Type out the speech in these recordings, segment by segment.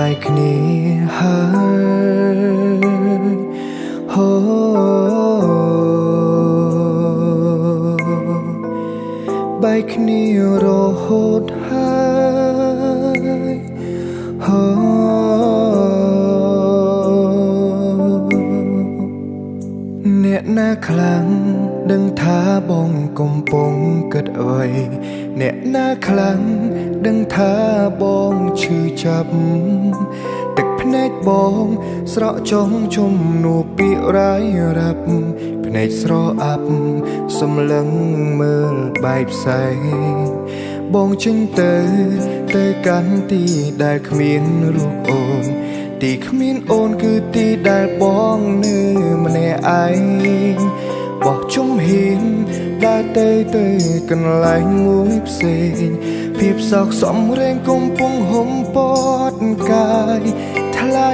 បែកគ្នាហើយហូបែកគ្នារហូតហើយហូអ្នកណាខ្លាំងដឹងថាបងកំពុងគិតអ្វីអ្នកណាខ្លាំងដឹងថាបងឈឺចាប់ទឹកភ្នែកបងស្រក់ចុងជំនួពាក្យរាយរាប់ភ្នែកស្រអាប់សម្លឹងមើលបែបផ្សែងបងចេញទៅកាន់ទីដែលគ្មានរូបអូនទីគ្មានអូនគឺទីដែលបងនៅម្នាក់ឯងបោះជុំហ៊ានដើរទៅកន្លែងមួយផ្សេងភាពសោកសំរែងកំពុងហុំពតកាយថ្លៃ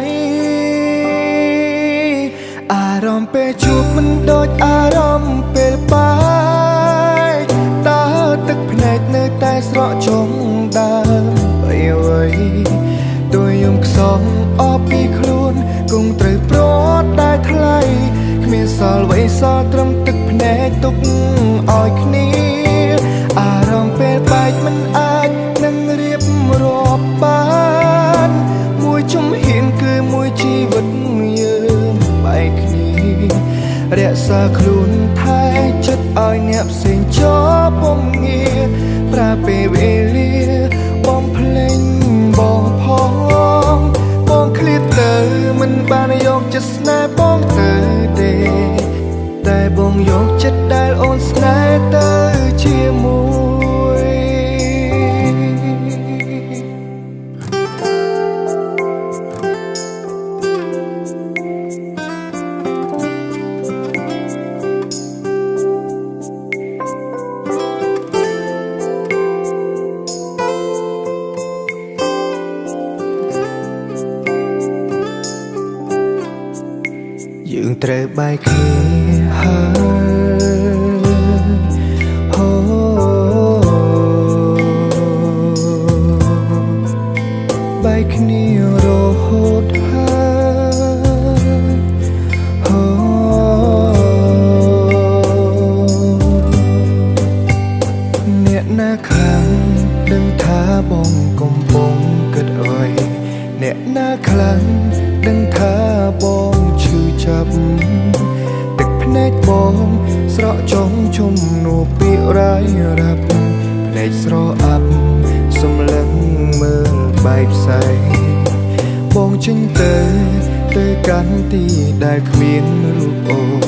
អារម្មណ៍ពេលជួបមិនដូចអារម្មណ៍ពេលបែកតើទឹកភ្នែកនៅតែស្រក់ចុងដើមអ្វីទោះយំខ្សងអបពីខ្លួនគង់ត្រូវប្រត់តែថ្លៃគ្មានសល់អ្វីសល់ត្រឹមទឹកភ្នែកទុកឲ្យគ្នាអារម្មណ៍ពេលបែកមិនអាចនឹងរៀបរាប់បានមួយជំហានគឺមួយជីវិតយើងបែកគ្នារក្សាខ្លួនថែចិត្តឲ្យអ្នកផ្សេងចោលពុំងារប្រើពេលវេលាបំភ្លេងបងផងបងឃ្លាតទៅមិនបានយកចិត្តស្នេហ៍បងទៅទេតែបងយកចិត្តដែលអូនស្នេហ៍ទៅជាមួយយើងត្រូវបែកគ្នាហើយហូបែកគ្នារហូតហើយហូអ្នកណាខ្លាំងដឹងថាបងកំពុងគិតអ្វីអ្នកណាខ្លាំងដឹងថាបងឈឺចាប់ទឹកភ្នែកបងស្រក់ចុងជំនួពាក្យរាយរាប់ភ្នែកស្រអាប់សម្លឹងមើលបែបផ្សែងបងចេញទៅកាន់ទីដែលគ្មានរូបអូន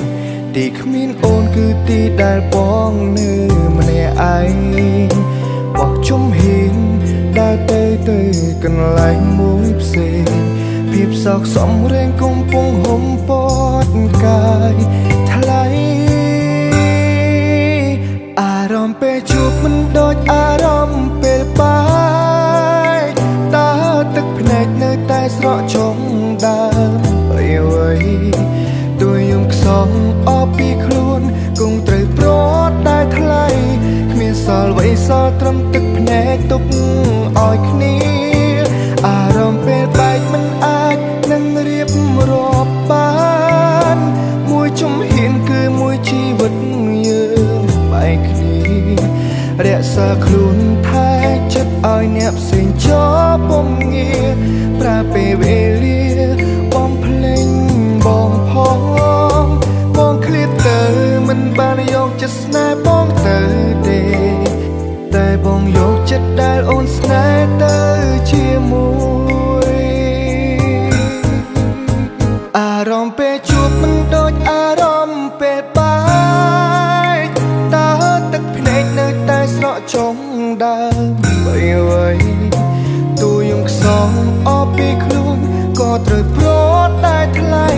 ទីគ្មានអូនគឺទីដែលបងនៅម្នាក់ឯងបោះជុំហ៊ានដើរទៅកន្លែងមួយផ្សេងភាពសោកសំរែងកំពុងហុំពតកាយថ្លៃអារម្មណ៍ពេលជួបមិនដូចអារម្មណ៍ពេលបែកតើទឹកភ្នែកនៅតែស្រក់ចុងដើមអ្វីទោះយំខ្សងអបពីខ្លួនគង់ត្រូវប្រត់តែថ្លៃគ្មានសល់អ្វីសល់ត្រឹមទឹកភ្នែកទុកឲ្យគ្នាអារម្មណ៍ពេលបែកមិនអាចនឹងរៀបរាប់បានមួយជំហានគឺមួយជីវិតយើងបែកគ្នារក្សាខ្លួនថែចិត្តឲ្យអ្នកផ្សេងចោលពុំងារប្រើពេលវេលាបំភ្លេងបងផងបងឃ្លាតទៅមិនបានយកចិត្តស្នេហ៍បងទៅទេតែបងយកចិត្តដែលអូនស្នេហ៍ទៅជាមួយអារម្មណ៍ពេលជួបមិនដូចអារម្មណ៍ពេលបែកតើទឹកភ្នែកនៅតែស្រក់ចុងដើមអ្វីទោះយំខ្សងអបពីខ្លួនក៏ត្រូវប្រត់តែថ្លៃ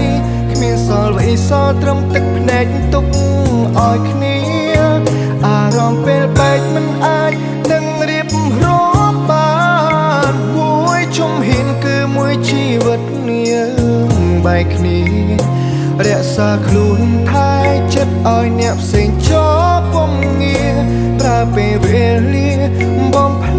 គ្មានសល់អ្វីសល់ត្រឹមទឹកភ្នែកទុកឲ្យគ្នាអារម្មណ៍ពេលបែកមិនអាចនឹងរៀបរាប់បានមួយជំហានគឺមួយជីវិតយើងបែកគ្នារក្សាខ្លួនថែចិត្តឲ្យអ្នកផ្សេងចោលពុំងារប្រើពេលវេលាបំភ្